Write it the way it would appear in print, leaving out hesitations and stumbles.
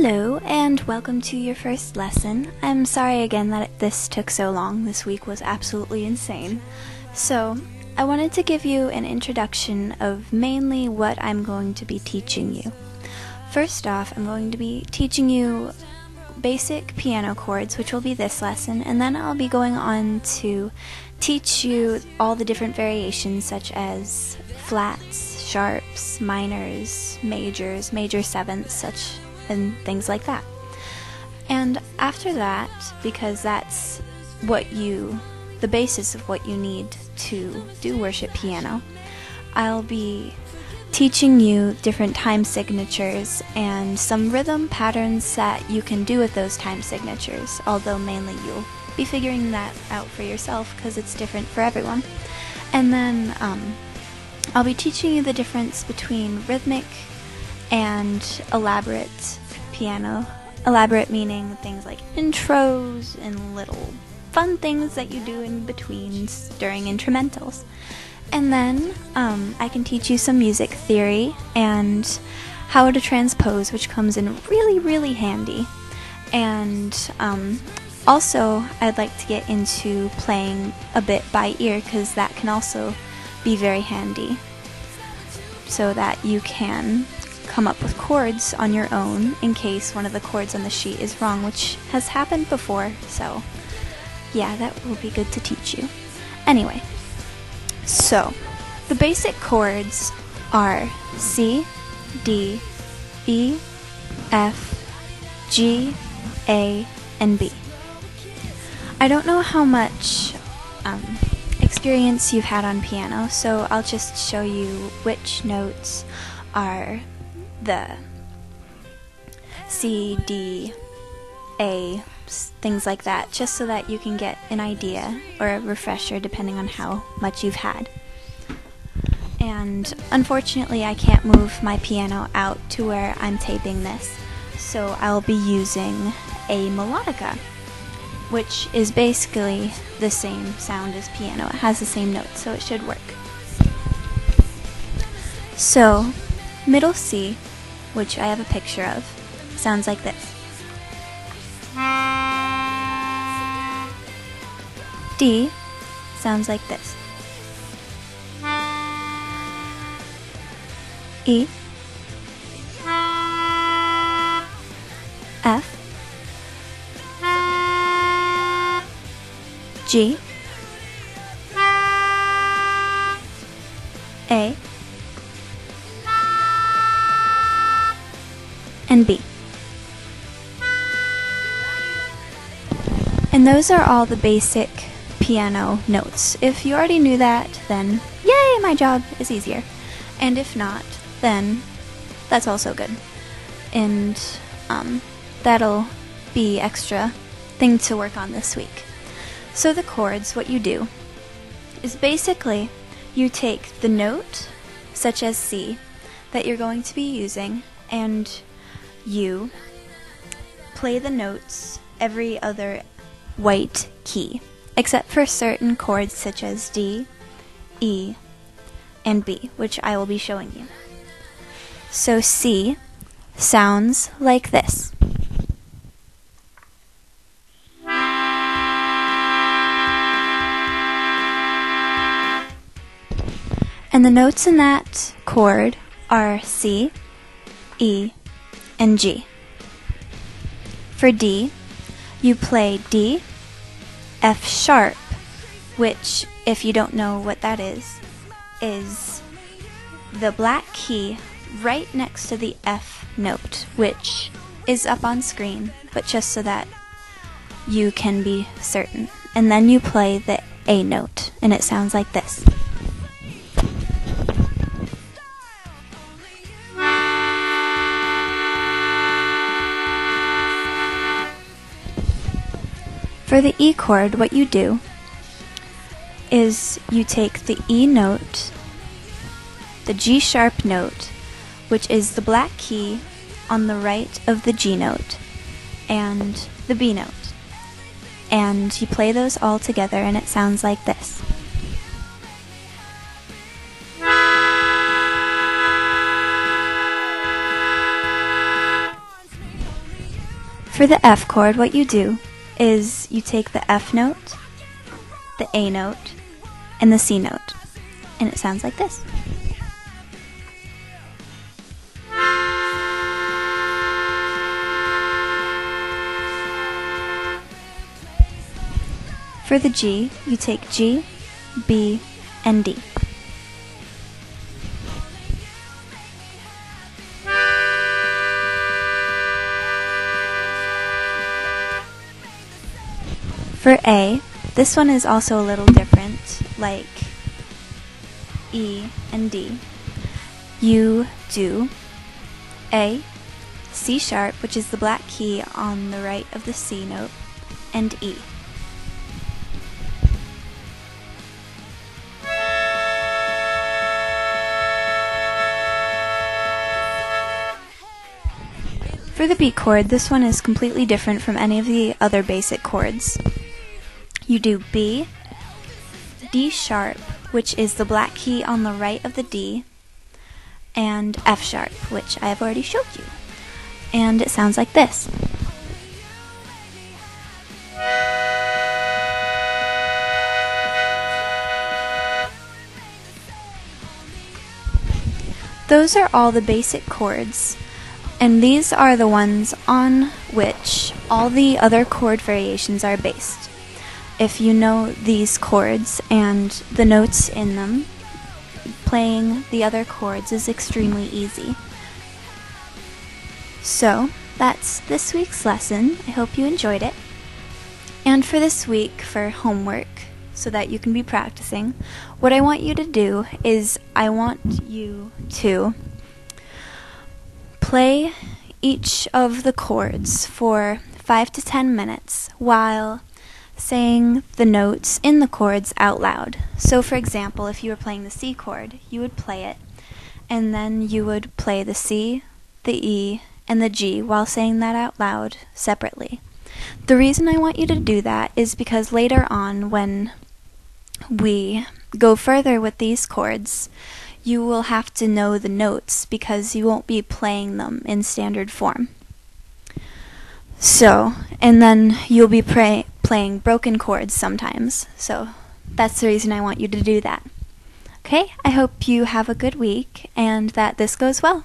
Hello, and welcome to your first lesson. I'm sorry again that this took so long. This week was absolutely insane. So, I wanted to give you an introduction of mainly what I'm going to be teaching you. First off, I'm going to be teaching you basic piano chords, which will be this lesson, and then I'll be going on to teach you all the different variations such as flats, sharps, minors, majors, major sevenths, and things like that. And after that, because that's the basis of what you need to do worship piano, I'll be teaching you different time signatures and some rhythm patterns that you can do with those time signatures, although mainly you'll be figuring that out for yourself because it's different for everyone. And then I'll be teaching you the difference between rhythmic and elaborate piano. Elaborate meaning things like intros and little fun things that you do in betweens during instrumentals. And then I can teach you some music theory and how to transpose, which comes in really, really handy. And also I'd like to get into playing a bit by ear because that can also be very handy so that you can come up with chords on your own in case one of the chords on the sheet is wrong, which has happened before, so yeah, that will be good to teach you. Anyway, so the basic chords are C, D, E, F, G, A, and B. I don't know how much experience you've had on piano, so I'll just show you which notes are the C, D, A, things like that, just so that you can get an idea or a refresher depending on how much you've had. And unfortunately I can't move my piano out to where I'm taping this, so I'll be using a melodica, which is basically the same sound as piano. It has the same notes, so it should work. So, middle C, which I have a picture of, sounds like this. D sounds like this. E, F, G, A, and B. And those are all the basic piano notes. If you already knew that, then yay, my job is easier. And if not, then that's also good. And that'll be extra thing to work on this week. So the chords, what you do is basically you take the note, such as C, that you're going to be using, and you play the notes every other white key, except for certain chords such as D, E, and B, which I will be showing you. So C sounds like this. And the notes in that chord are C, E, and G. For D, you play D, F sharp, which, if you don't know what that is the black key right next to the F note, which is up on screen, but just so that you can be certain. And then you play the A note, and it sounds like this. For the E chord, what you do is you take the E note, the G sharp note, which is the black key on the right of the G note, and the B note. And you play those all together and it sounds like this. For the F chord, what you do is you take the F note, the A note, and the C note, and it sounds like this. For the G, you take G, B, and D. For A, this one is also a little different, like E and D. You do A, C sharp, which is the black key on the right of the C note, and E. For the B chord, this one is completely different from any of the other basic chords. You do B, D sharp, which is the black key on the right of the D, and F sharp, which I have already showed you. And it sounds like this. Those are all the basic chords, and these are the ones on which all the other chord variations are based. If you know these chords and the notes in them, playing the other chords is extremely easy. So, that's this week's lesson. I hope you enjoyed it. And for this week, for homework, so that you can be practicing, what I want you to do is I want you to play each of the chords for 5 to 10 minutes while saying the notes in the chords out loud. So for example, if you were playing the C chord, you would play it, and then you would play the C, the E, and the G while saying that out loud separately. The reason I want you to do that is because later on, when we go further with these chords, you will have to know the notes because you won't be playing them in standard form. So, and then you'll be playing broken chords sometimes. So that's the reason I want you to do that. Okay, I hope you have a good week and that this goes well.